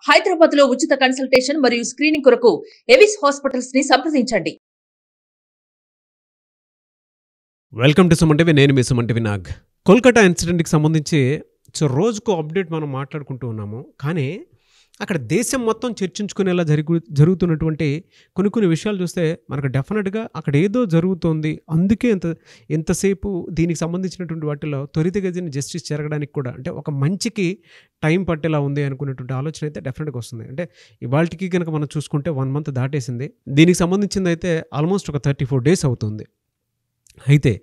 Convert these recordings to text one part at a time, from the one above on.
హైదరాబాద్ లో ఉచిత కన్సల్టేషన్ మరియు స్క్రీనింగ్ కొరకు ఎవిస్ హాస్పిటల్స్ ని సంప్రదించండి. Welcome to Suman TV. నేను మీ సుమన్ టీవీ నాగ్. కోల్కతా ఇన్సిడెంట్కి సంబంధించి రోజుకు అప్డేట్ మనం మాట్లాడుకుంటూ ఉన్నాము. కానీ అక్కడ దేశం మొత్తం చర్చించుకునేలా జరుగుతున్నటువంటి కొన్ని విషయాలు చూస్తే మనకు డెఫినెట్గా అక్కడ ఏదో జరుగుతోంది, అందుకే ఎంతసేపు దీనికి సంబంధించినటువంటి వాటిలో త్వరితగతిన జస్టిస్ జరగడానికి కూడా అంటే ఒక మంచికి టైం పట్టేలా ఉంది అనుకునేటువంటి ఆలోచన అయితే డెఫినెట్గా వస్తుంది. అంటే ఇవాళకి కనుక మనం చూసుకుంటే 1 month దాటేసింది. దీనికి సంబంధించింది అయితే ఆల్మోస్ట్ ఒక 34 days అవుతుంది. అయితే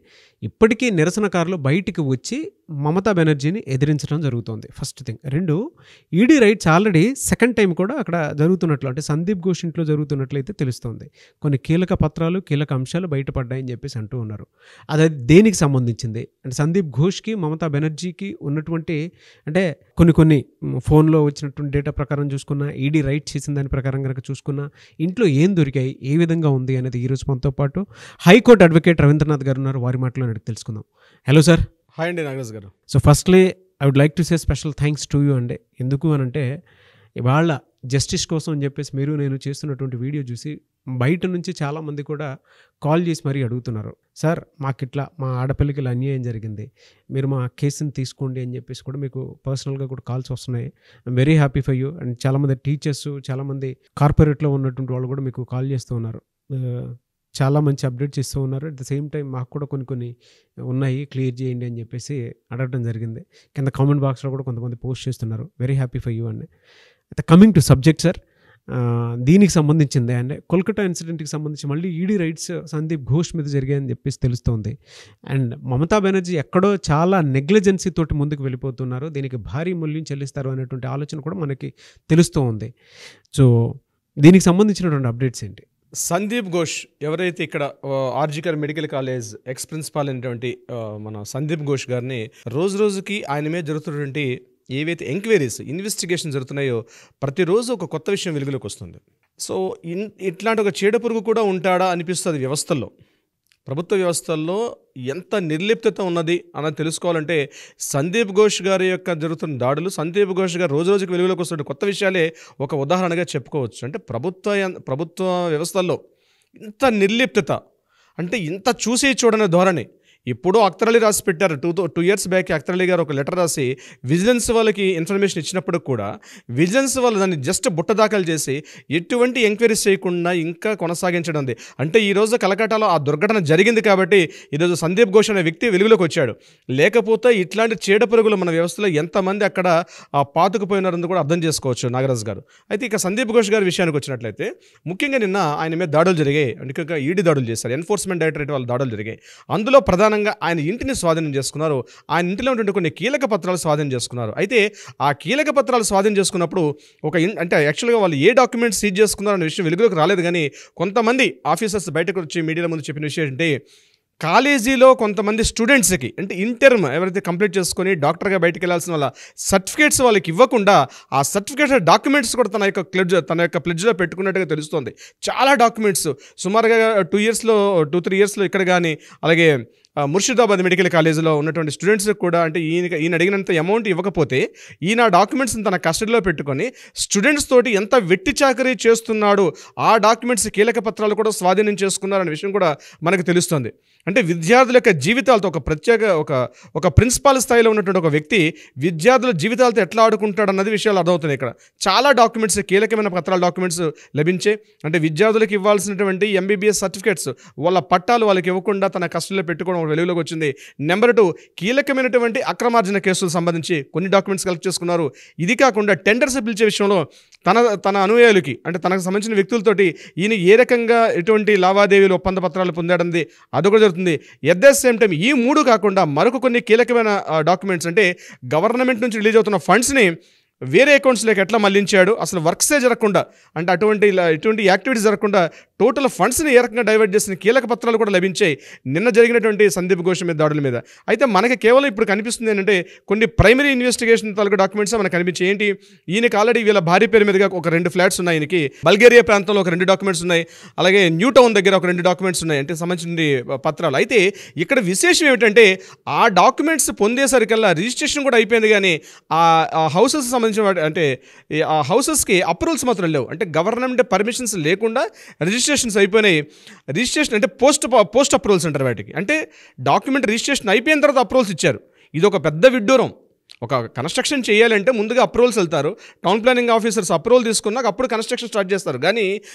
ఇప్పటికీ నిరసనకారులు బయటికి వచ్చి మమతా బెనర్జీని ఎదిరించడం జరుగుతోంది. First thing. 2, ED rights already second time కూడా అక్కడ జరుగుతున్నట్లు అంటే సందీప్ ఘోష్ ఇంట్లో జరుగుతున్నట్లయితే తెలుస్తోంది. కొన్ని కీలక పత్రాలు కీలక అంశాలు బయటపడ్డాయని చెప్పేసి అంటూ ఉన్నారు. అది దేనికి సంబంధించింది అంటే సందీప్ ఘోష్కి మమతా బెనర్జీకి ఉన్నటువంటి అంటే కొన్ని ఫోన్లో వచ్చినటువంటి డేటా ప్రకారం చూసుకున్నా, ఈడీ రైట్ చేసిన దాని ప్రకారం కనుక చూసుకున్నా, ఇంట్లో ఏం దొరికాయి, ఏ విధంగా ఉంది అనేది ఈరోజు మనతో పాటు హైకోర్టు అడ్వకేట్ రవీంద్రనాథ్ గారు ఉన్నారు. వారి మాటలో తెలుసుకుందాం. Hello sir. హాయ్ అండి Nagaraj garu. So firstly I would like to say special thanks to you అండి. ఎందుకు అనంటే ఇవాళ జస్టిస్ కోసం అని చెప్పేసి నేను చేస్తున్నటువంటి వీడియో చూసి బయట నుంచి చాలామంది కూడా కాల్ చేసి మరీ అడుగుతున్నారు, సార్ మాకు ఇట్లా మా ఆడపిల్లకి ఇలా అన్యాయం జరిగింది, మీరు మా కేసుని తీసుకోండి అని చెప్పేసి కూడా మీకు పర్సనల్గా కూడా కాల్స్ వస్తున్నాయి. I'm very happy for you. And చాలామంది టీచర్స్, చాలామంది కార్పొరేట్లో ఉన్నటువంటి వాళ్ళు కూడా మీకు కాల్ చేస్తూ ఉన్నారు, చాలా మంచి అప్డేట్స్ ఇస్తూ ఉన్నారు. అట్ ద సేమ్ టైం మాకు కూడా కొన్ని ఉన్నాయి, క్లియర్ చేయండి అని చెప్పేసి అడగడం జరిగింది. కింద కామెంట్ బాక్స్లో కూడా కొంతమంది పోస్ట్ చేస్తున్నారు. వెరీ హ్యాపీ ఫర్ యూ అండి. అయితే కమింగ్ టు సబ్జెక్ట్ సార్, దీనికి సంబంధించింది అంటే కోల్కతా ఇన్సిడెంట్కి సంబంధించి మళ్ళీ ఈడీ రైట్స్ సందీప్ ఘోష్ మీద జరిగాయని చెప్పేసి తెలుస్తోంది. అండ్ మమతా బెనర్జీ ఎక్కడో చాలా నెగ్లిజెన్సీ తోటి ముందుకు వెళ్ళిపోతున్నారు, దీనికి భారీ మూల్యం చెల్లిస్తారు అనేటువంటి ఆలోచన కూడా మనకి తెలుస్తూ ఉంది. సో దీనికి సంబంధించినటువంటి అప్డేట్స్ ఏంటి? సందీప్ ఘోష్ ఎవరైతే ఇక్కడ RG Kar medical college X principal అయినటువంటి మన సందీప్ ఘోష్ గారిని రోజుకి ఆయన మీద జరుగుతున్నటువంటి ఏవైతే ఎంక్వైరీస్, ఇన్వెస్టిగేషన్ జరుగుతున్నాయో ప్రతిరోజు ఒక కొత్త విషయం వెలుగులోకి వస్తుంది. సో ఇట్లాంటి ఒక చీడపురుగు కూడా ఉంటాడా అనిపిస్తుంది వ్యవస్థల్లో. ప్రభుత్వ వ్యవస్థల్లో ఎంత నిర్లిప్తత ఉన్నది అన్నది తెలుసుకోవాలంటే సందీప్ ఘోష్ గారి యొక్క జరుగుతున్న దాడులు, సందీప్ ఘోష్ గారు రోజుకి వెలుగులోకి వస్తున్న కొత్త విషయాలే ఒక ఉదాహరణగా చెప్పుకోవచ్చు. అంటే ప్రభుత్వ వ్యవస్థల్లో ఇంత నిర్లిప్తత, అంటే ఇంత చూసి చూడని ధోరణి. ఇప్పుడు అఖ్తర్ అలీ రాసి పెట్టారు. 2 years బ్యాక్ అఖ్తర్ అలీ గారు ఒక లెటర్ రాసి విజిలెన్స్ వాళ్ళకి ఇన్ఫర్మేషన్ ఇచ్చినప్పుడు కూడా విజిలెన్స్ వాళ్ళు దాన్ని జస్ట్ బుట్టదాఖలు చేసి ఎటువంటి ఎంక్వైరీస్ చేయకుండా ఇంకా కొనసాగించడం. అంటే ఈరోజు కలకట్టాలో ఆ దుర్ఘటన జరిగింది కాబట్టి ఈరోజు సందీప్ ఘోష్ అనే వ్యక్తి వెలుగులోకి వచ్చాడు. లేకపోతే ఇట్లాంటి చీడపురుగులు మన వ్యవస్థలో ఎంతమంది అక్కడ పాతుకుపోయినారని కూడా అర్థం చేసుకోవచ్చు నాగరాజ్ గారు. అయితే ఇక సందీప్ ఘోష్ గారి విషయానికి వచ్చినట్లయితే ముఖ్యంగా నిన్న ఆయన మీద దాడులు జరిగాయి. అంటే ఈడీ దాడులు చేశారు, ఎన్ఫోర్స్మెంట్ డైరెక్టరేట్ వాళ్ళు దాడులు జరిగాయి. అందులో ఆయన ఇంటిని స్వాధీనం చేసుకున్నారు. ఆయన ఇంటిలో ఉన్నటువంటి కొన్ని కీలక పత్రాలు స్వాధీనం చేసుకున్నారు. అయితే ఆ కీలక పత్రాలు స్వాధీనం చేసుకున్నప్పుడు అంటే యాక్చువల్గా వాళ్ళు ఏ డాక్యుమెంట్స్ సీజ్ చేసుకున్నారు అనే విషయం వెలుగులోకి రాలేదు. కానీ కొంతమంది ఆఫీసర్స్ బయటకు వచ్చి మీడియాల ముందు చెప్పిన విషయం ఏంటంటే కాలేజీలో కొంతమంది స్టూడెంట్స్కి అంటే ఇంటర్మ్ ఎవరైతే కంప్లీట్ చేసుకొని డాక్టర్గా బయటకు వెళ్ళాల్సిన వాళ్ళ సర్టిఫికేట్స్ వాళ్ళకి ఇవ్వకుండా ఆ సర్టిఫికేట్ డాక్యుమెంట్స్ కూడా తన యొక్క ప్లెడ్జ్లో పెట్టుకున్నట్టుగా తెలుస్తుంది. చాలా డాక్యుమెంట్స్ సుమారుగా 2-3 yearsలో ఇక్కడ కానీ అలాగే ముర్షిదాబాద్ మెడికల్ కాలేజీలో ఉన్నటువంటి స్టూడెంట్స్కి కూడా అంటే ఈయన అడిగినంత అమౌంట్ ఇవ్వకపోతే ఈయన డాక్యుమెంట్స్ని తన కస్టడీలో పెట్టుకొని స్టూడెంట్స్ తోటి ఎంత వెట్టి చాకరీ చేస్తున్నాడు, ఆ డాక్యుమెంట్స్ కీలక పత్రాలు కూడా స్వాధీనం చేసుకున్నారనే విషయం కూడా మనకు తెలుస్తుంది. అంటే విద్యార్థుల యొక్క జీవితాలతో ఒక ప్రిన్సిపాల్ స్థాయిలో ఉన్నటువంటి ఒక వ్యక్తి విద్యార్థుల జీవితాలతో ఎట్లా ఆడుకుంటాడు అన్నది విషయాలు అర్థమవుతున్నాయి. ఇక్కడ చాలా డాక్యుమెంట్స్, కీలకమైన పత్రాల డాక్యుమెంట్స్ లభించే అంటే విద్యార్థులకు ఇవ్వాల్సినటువంటి MBBS సర్టిఫికేట్స్ వాళ్ళ పట్టాలు వాళ్ళకి ఇవ్వకుండా తన కస్టడీలో పెట్టుకోవడం వెలుగులోకి వచ్చింది. నెంబర్ 2, కీలకమైనటువంటి అక్రమార్జన కేసులకు సంబంధించి కొన్ని డాక్యుమెంట్స్ కలెక్ట్ చేసుకున్నారు. ఇది కాకుండా టెండర్స్ పిలిచే విషయంలో తన అనుయాయులకి అంటే తనకు సంబంధించిన వ్యక్తులతోటి ఈయన ఏ రకంగా ఎటువంటి లావాదేవీలు ఒప్పంద పత్రాలు పొందాడన్నది అదొకటి జరుగుతుంది. ఎట్ ద సేమ్ టైం ఈ 3 కాకుండా మరొక కొన్ని కీలకమైన డాక్యుమెంట్స్ అంటే గవర్నమెంట్ నుంచి రిలీజ్ అవుతున్న ఫండ్స్ని వేరే అకౌంట్స్లోకి ఎట్లా మళ్లించాడు, అసలు వర్క్సే జరగకుండా అంటే ఎటువంటి యాక్టివిటీస్ జరగకుండా టోటల్ ఫండ్స్ని ఏ రకంగా డైవర్ట్ చేసిన కీలక పత్రాలు కూడా లభించాయి నిన్న జరిగినటువంటి సందీప్ ఘోష్ మీద దాడుల మీద. అయితే మనకి కేవలం ఇప్పుడు కనిపిస్తుంది ఏంటంటే కొన్ని ప్రైమరీ ఇన్వెస్టిగేషన్ తాలూకు డాక్యుమెంట్స్ మనకు కనిపించాయి. ఏంటి, ఈయనకి ఆల్రెడీ వీళ్ళ భార్య పేరు మీదుగా ఒక 2 ఫ్లాట్స్ ఉన్నాయి, ఈయనకి బల్గేరియా ప్రాంతంలో ఒక 2 డాక్యుమెంట్స్ ఉన్నాయి, అలాగే న్యూ టౌన్ దగ్గర ఒక 2 డాక్యుమెంట్స్ ఉన్నాయి అంటే సంబంధించిన పత్రాలు. అయితే ఇక్కడ విశేషం ఏమిటంటే ఆ డాక్యుమెంట్స్ పొందేసరికల్లా రిజిస్ట్రేషన్ కూడా అయిపోయింది, కానీ ఆ హౌసెస్ సంబంధించి సంబంధించిన అంటే ఆ హౌసెస్కి అప్రూవల్స్ మాత్రం లేవు. అంటే గవర్నమెంట్ పర్మిషన్స్ లేకుండా రిజిస్ట్రేషన్స్ అయిపోయినాయి. రిజిస్ట్రేషన్ అంటే పోస్ట్ అప్రూవల్స్ అంటారు వాటికి. అంటే డాక్యుమెంట్ రిజిస్ట్రేషన్ అయిపోయిన తర్వాత అప్రూవల్స్ ఇచ్చారు. ఇది ఒక పెద్ద విడ్డూరం. ఒక కన్స్ట్రక్షన్ చేయాలంటే ముందుగా అప్రూవల్స్ వెళ్తారు, టౌన్ ప్లానింగ్ ఆఫీసర్స్ అప్రూవల్ తీసుకున్నాక అప్పుడు కన్స్ట్రక్షన్ స్టార్ట్ చేస్తారు. కానీ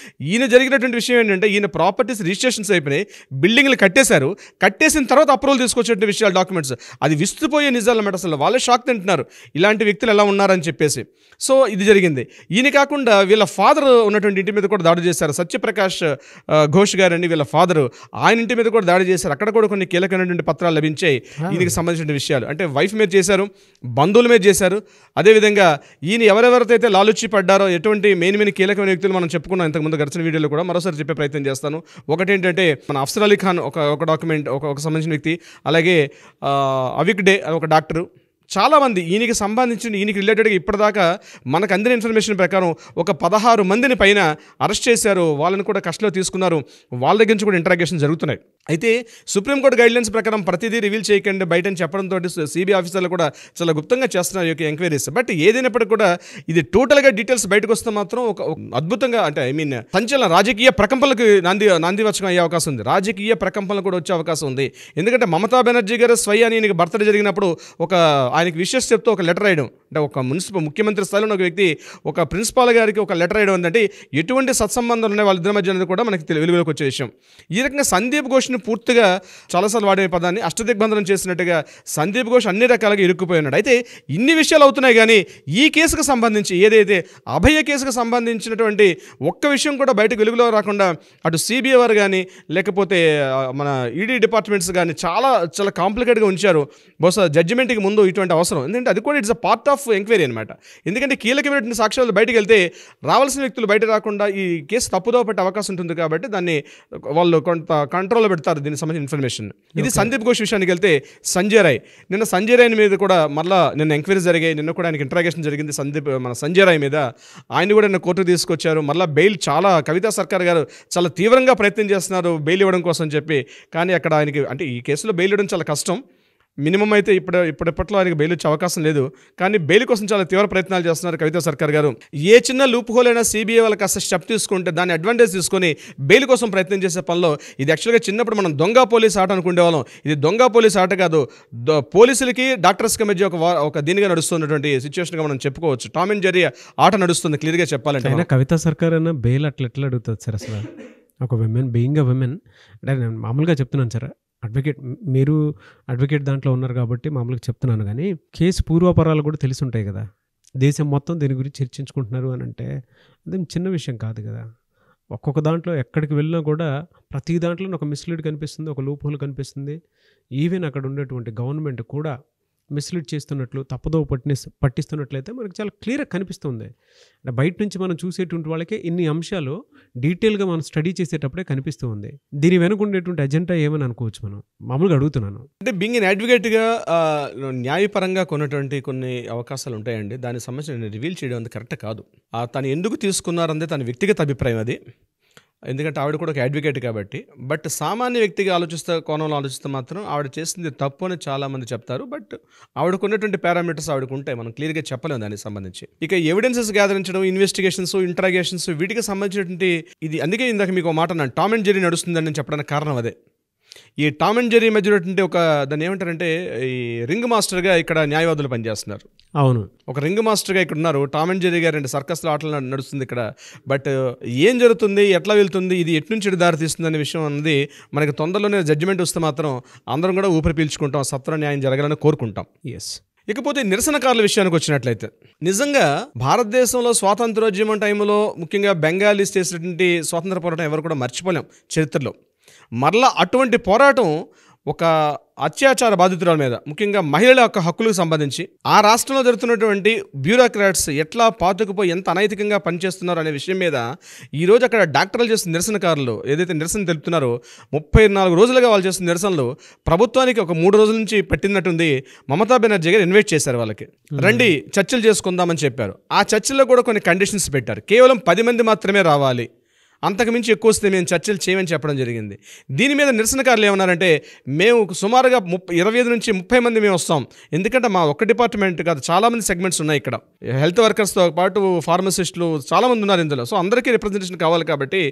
ఈయన జరిగినటువంటి విషయం ఏంటంటే ఈయన ప్రాపర్టీస్ రిజిస్ట్రేషన్స్ అయిపోయినాయి, బిల్డింగ్లు కట్టేశారు, కట్టేసిన తర్వాత అప్రూవల్ తీసుకొచ్చేటువంటి విషయాలు డాక్యుమెంట్స్ అది విస్తుపోయే నిజాలు అన్నమాట. అసలు వాళ్ళే షాక్ తింటున్నారు ఇలాంటి వ్యక్తులు ఎలా ఉన్నారని చెప్పేసి. సో ఇది జరిగింది. ఈయన కాకుండా వీళ్ళ ఫాదర్ ఉన్నటువంటి ఇంటి మీద కూడా దాడి చేశారు. సత్యప్రకాష్ ఘోష్ గారని వీళ్ళ ఫాదరు, ఆయన ఇంటి మీద కూడా దాడి చేశారు. అక్కడ కూడా కొన్ని కీలకమైనటువంటి పత్రాలు లభించాయి ఈయనకి సంబంధించిన విషయాలు. అంటే వైఫ్ మీద చేశారు, బంధువుల మీద చేశారు. అదేవిధంగా ఈయన ఎవరెవరైతే అయితే లాలుచి పడ్డారో ఎటువంటి మెయిన్ కీలకమైన వ్యక్తులు మనం చెప్పుకున్నాం ఇంతకుముందు గడిచిన వీడియోలో కూడా, మరోసారి చెప్పే ప్రయత్నం చేస్తాను. ఒకటేంటంటే మన అఫ్సర్ అలీ ఖాన్ ఒక డాక్యుమెంట్ ఒక సంబంధించిన వ్యక్తి, అలాగే అవిక్ డే ఒక డాక్టరు, చాలామంది ఈయనకి రిలేటెడ్గా ఇప్పటిదాకా మనకు అందిన ఇన్ఫర్మేషన్ ప్రకారం ఒక 16 మందిని పైన అరెస్ట్ చేశారు. వాళ్ళని కూడా కస్టడీలో తీసుకున్నారు. వాళ్ళ దగ్గర నుంచి కూడా ఇంటరాగేషన్ జరుగుతున్నాయి. అయితే సుప్రీంకోర్టు గైడ్లైన్స్ ప్రకారం ప్రతిదీ రివీల్ చేయకండి బయట అని చెప్పడంతో సిబిఐ ఆఫీసర్లు కూడా చాలా గుప్తంగా చేస్తున్నారు ఈ యొక్క ఎంక్వైరీస్. బట్ ఏదైనప్పటికీ కూడా ఇది టోటల్గా డీటెయిల్స్ బయటకు వస్తే మాత్రం ఒక అద్భుతంగా అంటే సంచలన రాజకీయ ప్రకంపనలకు నాందివచకం అయ్యే అవకాశం ఉంది. రాజకీయ ప్రకంపనలు కూడా వచ్చే అవకాశం ఉంది. ఎందుకంటే మమతా బెనర్జీ గారు స్వయాన్ని ఈయనకి బర్త్డే జరిగినప్పుడు ఆయనకి విషెస్ చెప్తూ ఒక లెటర్ రాయడం, అంటే ఒక ముఖ్యమంత్రి స్థాయిలో ఒక వ్యక్తి ఒక ప్రిన్సిపాల్ గారికి ఒక లెటర్ రాయడం అంటే ఎటువంటి సత్సంబంధాలు ఉన్నాయి వాళ్ళిద్దరి మధ్య అనేది కూడా మనకి వెలుగులోకి వచ్చే విషయం. ఈ రకంగా సందీప్ ఘోష్ని పూర్తిగా చాలాసార్లు వాడే పదాన్ని అష్టదిగ్బంధనం చేసినట్టుగా సందీప్ ఘోష్ అన్ని రకాలుగా ఇరుక్కుపోయి ఉన్నాడు. అయితే ఇన్ని విషయాలు అవుతున్నాయి కానీ ఈ కేసుకు సంబంధించి ఏదైతే అభయ కేసుకు సంబంధించినటువంటి ఒక్క విషయం కూడా బయటకు వెలుగులో రాకుండా అటు సిబిఐ వారు కానీ లేకపోతే మన ఈడీ డిపార్ట్మెంట్స్ కానీ చాలా చాలా కాంప్లికేట్గా ఉంచారు. బహుశా జడ్జిమెంట్కి ముందు ఇటువంటి అవసరం, ఎందుకంటే అది కూడా it's a part of enquiry అనమాట. ఎందుకంటే కీలకమైనటువంటి సాక్ష్యాలు బయటకు వెళ్తే రావాల్సిన వ్యక్తులు బయట రాకుండా ఈ కేసు తప్పుదోవ పెట్టే అవకాశం ఉంటుంది. కాబట్టి దాన్ని వాళ్ళు కొంత కంట్రోల్లో పెడతారు దీనికి సంబంధించిన ఇన్ఫర్మేషన్. ఇది సందీప్ ఘోష్ విషయానికి వెళ్తే సంజయ్ రాయ్, నిన్న సంజయ్ రాయ్ మీద కూడా మళ్ళీ నిన్న ఎంక్వైరీ జరిగాయి. నిన్న కూడా ఆయనకి ఇంటరాగేషన్ జరిగింది మన సంజయ్ రాయ్ మీద. ఆయన కూడా నిన్న కోర్టుకు తీసుకొచ్చారు. మళ్ళీ బెయిల్ చాలా కవితా సర్కార్ గారు చాలా తీవ్రంగా ప్రయత్నం చేస్తున్నారు బెయిల్ ఇవ్వడం కోసం చెప్పి. కానీ అక్కడ ఆయనకి అంటే ఈ కేసులో బెయిల్ ఇవ్వడం చాలా కష్టం. మినిమం అయితే ఇప్పటిలో ఆయనకి బెయిల్ వచ్చే అవకాశం లేదు. కానీ బెయిల్ కోసం చాలా తీవ్ర ప్రయత్నాలు చేస్తున్నారు కవితా సర్కార్ గారు. ఏ చిన్న లూప్ హోల్ అయినా సిబిఐ వాళ్ళకి కాస్త స్టెప్ తీసుకుంటే దాన్ని అడ్వాంటేజ్ తీసుకొని బెయిల్ కోసం ప్రయత్నం చేసే పనిలో ఇది యాక్చువల్గా చిన్నప్పుడు మనం దొంగ పోలీస్ ఆట అనుకునేవాళ్ళం. ఇది దొంగ పోలీస్ ఆట కాదు, పోలీసులకి డాక్టర్స్కి మధ్య ఒక దీనిగా నడుస్తున్నటువంటి సిచ్యువేషన్గా మనం చెప్పుకోవచ్చు. టామ్ అండ్ జెర్రీ ఆట నడుస్తుంది క్లియర్గా చెప్పాలంటే. కవితా సర్కార్ అయినా బెయిల్ ఎట్లా అడుగుతుంది సార్ అసలు? ఒక విమెన్ బీయింగ్ అ విమెన్ అంటే నేను మామూలుగా చెప్తున్నాను సార్, మీరు అడ్వకేట్ దాంట్లో ఉన్నారు కాబట్టి మామూలుగా చెప్తున్నాను. కానీ కేసు పూర్వాపరాలు కూడా తెలిసి ఉంటాయి కదా. దేశం మొత్తం దీని గురించి చర్చించుకుంటున్నారు అని అంటే అదేం చిన్న విషయం కాదు కదా. ఒక్కొక్క దాంట్లో ఎక్కడికి వెళ్ళినా కూడా ప్రతి దాంట్లో ఒక మిస్లీడ్ కనిపిస్తుంది, ఒక లూప్ హోల్ కనిపిస్తుంది. ఈవెన్ అక్కడ ఉండేటువంటి గవర్నమెంట్ కూడా మిస్లీడ్ చేస్తున్నట్లు తప్పుదో పట్టిస్తున్నట్లయితే మనకు చాలా క్లియర్గా కనిపిస్తుంది. అంటే బయట నుంచి మనం చూసేటువంటి వాళ్ళకే ఇన్ని అంశాలు డీటెయిల్గా మనం స్టడీ చేసేటప్పుడే కనిపిస్తూ ఉంది. దీని వెనుక ఉండేటువంటి అజెండా ఏమని అనుకోవచ్చు మనం? మామూలుగా అడుగుతున్నాను. అంటే బీయింగ్ ఎన్ అడ్వకేట్గా న్యాయపరంగా కొన్నటువంటి కొన్ని అవకాశాలు ఉంటాయండి. దానికి సంబంధించి రివీల్ చేయడం అంత కరెక్ట్ కాదు. తను ఎందుకు తీసుకున్నారంటే తన వ్యక్తిగత అభిప్రాయం అది. ఎందుకంటే ఆవిడ కూడా ఒక అడ్వకేట్ కాబట్టి. బట్ సామాన్య వ్యక్తిగా కోణంలో ఆలోచిస్తే మాత్రం ఆవిడ చేసింది తప్పు అని చాలామంది చెప్తారు. బట్ ఆవిడకు ఉన్నటువంటి పారామీటర్స్ ఆవిడకు ఉంటాయి, మనం క్లియర్గా చెప్పలేము దానికి సంబంధించి. ఇక ఎవిడెన్సెస్ గ్యాదరించడం, ఇన్వెస్టిగేషన్స్, ఇంటరాగేషన్స్ వీటికి సంబంధించినటువంటి ఇది. అందుకే ఇందాక మీకు మాట అన్నాను టామ్ అండ్ జెర్రీ నడుస్తుందని చెప్పడానికి కారణం అదే. ఈ టామ్ అండ్ జెర్రీ మధ్య ఒక దాన్ని ఏమంటారంటే ఈ రింగ్ మాస్టర్గా ఇక్కడ న్యాయవాదులు పనిచేస్తున్నారు. అవును, ఒక రింగ్ మాస్టర్గా ఇక్కడ ఉన్నారు. టామ్ అండ్ జెర్రీ గారు సర్కస్లో ఆటలు నడుస్తుంది ఇక్కడ. బట్ ఏం జరుగుతుంది, ఎట్లా వెళ్తుంది, ఇది ఎటు నుంచి దారి తీస్తుంది అనే విషయం అన్నది మనకి తొందరలోనే జడ్జిమెంట్ వస్తే మాత్రం అందరం కూడా ఊపిరి పీల్చుకుంటాం, సత్వర న్యాయం జరగాలని కోరుకుంటాం. ఎస్. ఇకపోతే నిరసనకారుల విషయానికి వచ్చినట్లయితే నిజంగా భారతదేశంలో స్వాతంత్రోద్యమం టైంలో ముఖ్యంగా బెంగాలీస్ చేసినటువంటి స్వాతంత్ర పోరాటం ఎవరు కూడా మర్చిపోలేం చరిత్రలో. మరలా అటువంటి పోరాటం ఒక అత్యాచార బాధితురాల మీద, ముఖ్యంగా మహిళల యొక్క హక్కులకు సంబంధించి ఆ రాష్ట్రంలో జరుగుతున్నటువంటి బ్యూరోక్రాట్స్ ఎట్లా పాతుకుపోయి ఎంత అనైతికంగా పనిచేస్తున్నారు అనే విషయం మీద ఈరోజు అక్కడ డాక్టర్లు చేస్తున్న నిరసనకారులు ఏదైతే నిరసన తెలుపుతున్నారో 34 రోజులుగా వాళ్ళు చేస్తున్న నిరసనలు ప్రభుత్వానికి ఒక 3 రోజుల నుంచి పట్టినట్టుంది. మమతా బెనర్జీ గారు ఇన్వైట్ చేశారు వాళ్ళకి, రండి చర్చలు చేసుకుందామని చెప్పారు. ఆ చర్చల్లో కూడా కొన్ని కండిషన్స్ పెట్టారు. కేవలం 10 మంది మాత్రమే రావాలి, అంతకుమించి ఎక్కువ వస్తే మేము చర్చలు చేయమని చెప్పడం జరిగింది. దీని మీద నిరసనకారులు ఏమన్నారంటే, మేము సుమారుగా 25 నుంచి 30 మంది మేము వస్తాం, ఎందుకంటే మా ఒక్క డిపార్ట్మెంట్ కాదు, చాలామంది సెగ్మెంట్స్ ఉన్నాయి ఇక్కడ, హెల్త్ వర్కర్స్తో పాటు ఫార్మసిస్టులు చాలామంది ఉన్నారు ఇందులో. సో అందరికీ రిప్రజెంటేషన్ కావాలి కాబట్టి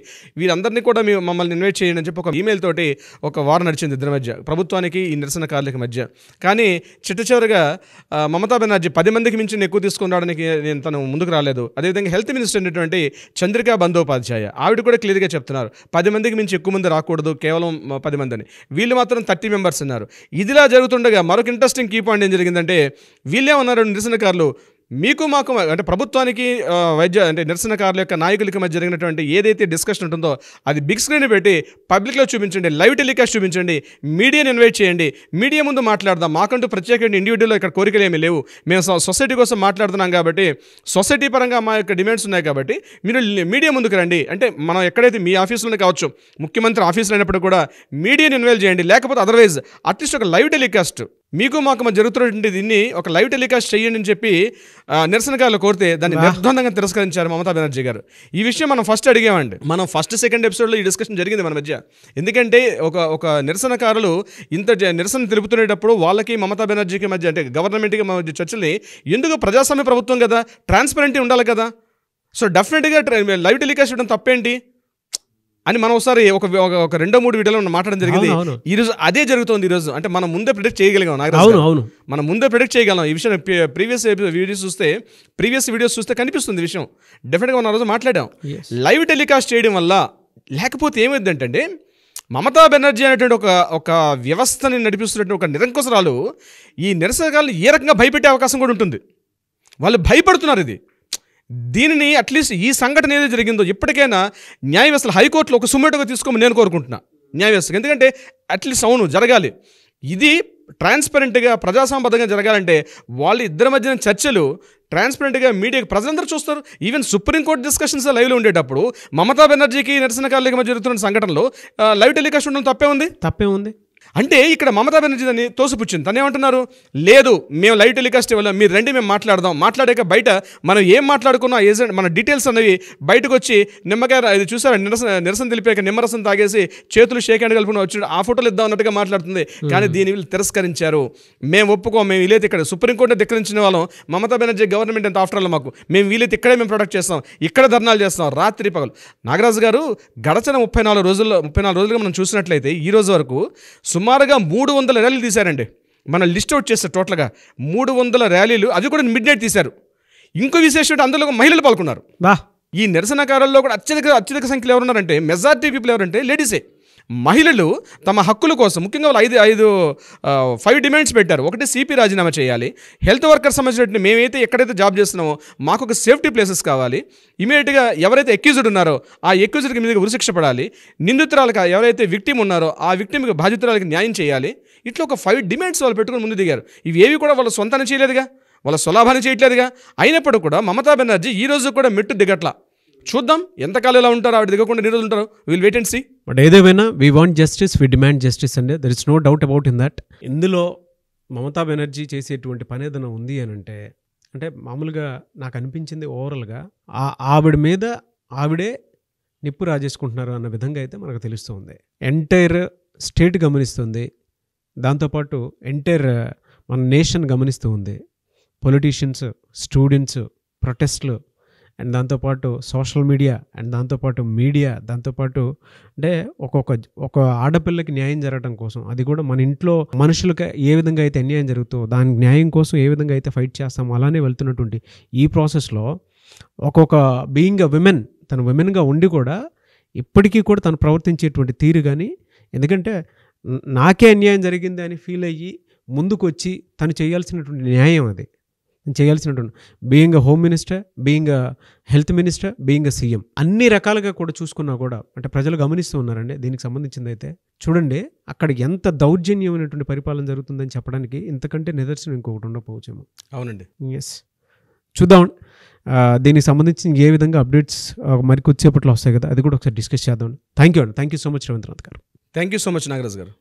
వీరందరినీ కూడా మేము మమ్మల్ని ఇన్వైట్ చేయండి అని చెప్పి ఒక ఈమెయిల్ తోటి ఒక వారం నడిచింది ఇద్దరి మధ్య, ప్రభుత్వానికి ఈ నిరసనకారులకి మధ్య. కానీ చిట్ట చివరిగా మమతా బెనర్జీ 10 మందికి మించి ఎక్కువ తీసుకుని రావడానికి తను ముందుకు రాలేదు. అదేవిధంగా హెల్త్ మినిస్టర్ అయినటువంటి చంద్రికా బందోపాధ్యాయ ఆవిడ కూడా క్లియర్గా చెప్తున్నారు 10 మందికి మించి ఎక్కువ మంది రాకూడదు, కేవలం 10 మంది అని. వీళ్ళు మాత్రం 30 మెంబర్స్ ఉన్నారు. ఇదిలా జరుగుతుండగా మరొక ఇంట్రెస్టింగ్ కీ పాయింట్ ఏం జరిగిందంటే, వీళ్ళేమన్నారు నిరసనకారులు, మీకు మాకు అంటే ప్రభుత్వానికి అంటే నిరసనకారుల యొక్క నాయకులకి మధ్య జరిగినటువంటి ఏదైతే డిస్కషన్ ఉంటుందో అది బిగ్ స్క్రీన్ పెట్టి పబ్లిక్లో చూపించండి, లైవ్ టెలికాస్ట్ చూపించండి, మీడియాని ఇన్వైట్ చేయండి, మీడియా ముందు మాట్లాడదాం. మాకంటూ ప్రత్యేకంగా ఇండివిజువల్ ఇక్కడ కోరికలు ఏమీ లేవు, మేము సొసైటీ కోసం మాట్లాడుతున్నాం కాబట్టి, సొసైటీ పరంగా మా యొక్క డిమాండ్స్ ఉన్నాయి కాబట్టి మీరు మీడియా ముందుకు రండి. అంటే మనం ఎక్కడైతే మీ ఆఫీసులోనే కావచ్చు, ముఖ్యమంత్రి ఆఫీసులో అయినప్పుడు కూడా మీడియాని ఇన్వాల్వ్ చేయండి, లేకపోతే అదర్వైజ్ అట్లీస్ట్ ఒక లైవ్ టెలికాస్ట్ మీకు మాకు జరుగుతున్నటువంటి దీన్ని ఒక లైవ్ టెలికాస్ట్ చేయండి అని చెప్పి నిరసనకారులు కోరితే దాన్ని నిర్ద్వందంగా తిరస్కరించారు మమతా బెనర్జీ గారు. ఈ విషయం మనం ఫస్ట్ అడిగామండి, మనం ఫస్ట్ సెకండ్ ఎపిసోడ్లో ఈ డిస్కషన్ జరిగింది మన మధ్య. ఎందుకంటే ఒక నిరసనకారులు ఇంత నిరసన తెలుపుతునేటప్పుడు వాళ్ళకి మమతా బెనర్జీకి మధ్య, అంటే గవర్నమెంట్కి మధ్య చర్చల్ని ఎందుకు, ప్రజాస్వామ్య ప్రభుత్వం కదా, ట్రాన్స్పరెంట్ ఉండాలి కదా, సో డెఫినెట్గా లైవ్ టెలికాస్ట్ చేయడం తప్పేంటి అని మనం ఒకసారి ఒక 2-3 వీడియోలో మాట్లాడడం జరిగింది. ఈరోజు అదే జరుగుతుంది. ఈరోజు అంటే మనం ముందే ప్రిడిక్ట్ చేయగలిగాం, మనం ముందే ప్రిడిక్ట్ చేయగలం ఈ విషయం. ప్రీవియస్ వీడియోస్ చూస్తే కనిపిస్తుంది ఈ విషయం. డెఫినెట్గా మనం ఆ రోజు మాట్లాడాం. లైవ్ టెలికాస్ట్ చేయడం వల్ల లేకపోతే ఏమైందంటే, మమతా బెనర్జీ అనేటువంటి ఒక వ్యవస్థని నడిపిస్తున్నటువంటి ఒక నిరంకుశరాలు ఈ నిరసనకారులు ఏ రకంగా భయపెట్టే అవకాశం కూడా ఉంటుంది. వాళ్ళు భయపడుతున్నారు. దీనిని అట్లీస్ట్ ఈ సంఘటన ఏదో జరిగిందో ఇప్పటికైనా న్యాయ వ్యవస్థలు హైకోర్టులో ఒక సుమేటుగా తీసుకోమని నేను కోరుకుంటున్నా న్యాయ వ్యవస్థకు. ఎందుకంటే అట్లీస్ట్ అవును జరగాలి, ఇది ట్రాన్స్పరెంట్గా ప్రజాసంబద్ధంగా జరగాలంటే వాళ్ళ ఇద్దరి మధ్యన చర్చలు ట్రాన్స్పరెంట్గా మీడియాకి ప్రజలందరూ చూస్తారు. ఈవెన్ సుప్రీంకోర్టు డిస్కషన్స్ లైవ్లో ఉండేటప్పుడు మమతా బెనర్జీకి నిరసనకారులకి మధ్య జరుగుతున్న సంఘటనలో లైవ్ టెలికాస్ట్ ఉండడం తప్పే ఉంది. అంటే ఇక్కడ మమతా బెనర్జీ దాన్ని తోసిపుచ్చింది. తను ఏమంటున్నారు, లేదు మేము లైవ్ టెలికాస్ట్ ఇవ్వాలి, మీరు రండి మేము మాట్లాడదాం, మాట్లాడాక బయట మనం ఏం మాట్లాడుకున్నా ఏజెంట్ మన డీటెయిల్స్ అనేవి బయటకు వచ్చి నిమ్మకాయ ఇది చూసారా నిరసన తెలిపాక నిమ్మరసం తాగేసి చేతులు షేక్ హ్యాండ్ కలుపుకుని వచ్చి ఆ ఫోటోలు ఇద్దాం అన్నట్టుగా మాట్లాడుతుంది. కానీ దీని వీళ్ళు తిరస్కరించారు. మేము ఒప్పుకోం, మేము వీలైతే ఇక్కడ సుప్రీంకోర్టు ధిక్కరించిన వాళ్ళం, మమతా బెనర్జీ గవర్నమెంట్ అంత ఆఫ్టర్ ఆల్ మాకు, మేము వీలైతే ఇక్కడే మేము ప్రొడక్ట్ చేస్తాం, ఇక్కడ ధర్నాలు చేస్తాం రాత్రి పగలు. నాగరాజు గారు గడచిన 34 రోజులుగా మనం చూసినట్లయితే ఈ రోజు వరకు సుమారుగా 300 ర్యాలీలు తీశారండి. మనం లిస్ట్ అవుట్ చేస్తారు టోటల్గా 300 ర్యాలీలు, అది కూడా మిడ్ నైట్ తీశారు. ఇంకో విశేషం అందులో మహిళలు పాల్గొన్నారు. ఈ నిరసనకారుల్లో కూడా అత్యధిక సంఖ్యలో ఎవరున్నారంటే, మెజారిటీ పీపుల్ ఎవరంటే లేడీసే. మహిళలు తమ హక్కుల కోసం ముఖ్యంగా వాళ్ళు 5 డిమాండ్స్ పెట్టారు. ఒకటి సిపి రాజీనామా చేయాలి, హెల్త్ వర్కర్ సంబంధించిన మేమైతే ఎక్కడైతే జాబ్ చేస్తున్నామో మాకు ఒక సేఫ్టీ ప్లేసెస్ కావాలి, ఇమీడియట్గా ఎవరైతే ఎక్యూజ్డ్ ఉన్నారో ఆ ఎక్యూజ్డ్కి మీద ఉరిశిక్ష పడాలి, నిందితురాలకు ఎవరైతే విక్టిమ్ ఉన్నారో ఆ విక్టిమ్కి బాధితురాలకి న్యాయం చేయాలి. ఇట్లా ఒక 5 డిమాండ్స్ వాళ్ళు పెట్టుకుని ముందు దిగారు. ఇవేవి కూడా వాళ్ళ సొంతాన్ని చేయలేదుగా, వాళ్ళ స్వలాభాన్ని చేయట్లేదుగా. అయినప్పుడు కూడా మమతా బెనర్జీ ఈ రోజు కూడా మెట్టు దిగట్లా. చూద్దాం ఎంతకాలం ఎలా ఉంటారో, ఆవిడ దిగకుండా ఎన్ని రోజులు ఉంటారో, will wait and see. But ఏదేమైనా we want justice, we demand justice అండి, there is no doubt about in that. ఇందులో మమతా బెనర్జీ చేసేటువంటి పని ఏదైనా ఉంది అని అంటే మామూలుగా నాకు అనిపించింది ఓవరాల్గా ఆవిడ మీద ఆవిడే నిప్పు రాజేసుకుంటున్నారు అన్న విధంగా అయితే మనకు తెలుస్తుంది. ఎంటైర్ స్టేట్ గమనిస్తుంది, దాంతోపాటు ఎంటైర్ మన నేషన్ గమనిస్తూ ఉంది. పొలిటీషియన్స్, స్టూడెంట్స్, ప్రొటెస్ట్లు, అండ్ దాంతోపాటు సోషల్ మీడియా, అండ్ దాంతోపాటు మీడియా, దాంతోపాటు అంటే ఒక ఆడపిల్లకి న్యాయం జరగడం కోసం, అది కూడా మన ఇంట్లో మనుషులకి ఏ విధంగా అయితే అన్యాయం జరుగుతుందో దాని న్యాయం కోసం ఏ విధంగా అయితే ఫైట్ చేస్తామో అలానే వెళ్తున్నటువంటి ఈ ప్రాసెస్లో ఒక్కొక్క బీయింగ్ అ విమెన్, తను విమెన్గా ఉండి కూడా ఇప్పటికీ కూడా తను ప్రవర్తించేటువంటి తీరు కానీ, ఎందుకంటే నాకే అన్యాయం జరిగింది అని ఫీల్ అయ్యి ముందుకు వచ్చి తను చేయాల్సినటువంటి న్యాయం అది చేయాల్సినటువంటి, being a home minister, being a health minister, being a CM, అన్ని రకాలుగా కూడా చూసుకున్నా కూడా అంటే ప్రజలు గమనిస్తూ ఉన్నారండి. దీనికి సంబంధించింది అయితే చూడండి అక్కడ ఎంత దౌర్జన్యమైనటువంటి పరిపాలన జరుగుతుందని చెప్పడానికి ఇంతకంటే నిదర్శనం ఇంకొకటి ఉండకపోవచ్చేమో. అవునండి, ఎస్. చూద్దాం దీనికి సంబంధించి ఏ విధంగా అప్డేట్స్ మరి కొద్దిసేపట్లో వస్తాయి కదా, అది కూడా ఒకసారి డిస్కస్ చేద్దాం. Thank you so much Ravindranath garu. Thank you so much Nagaraj గారు.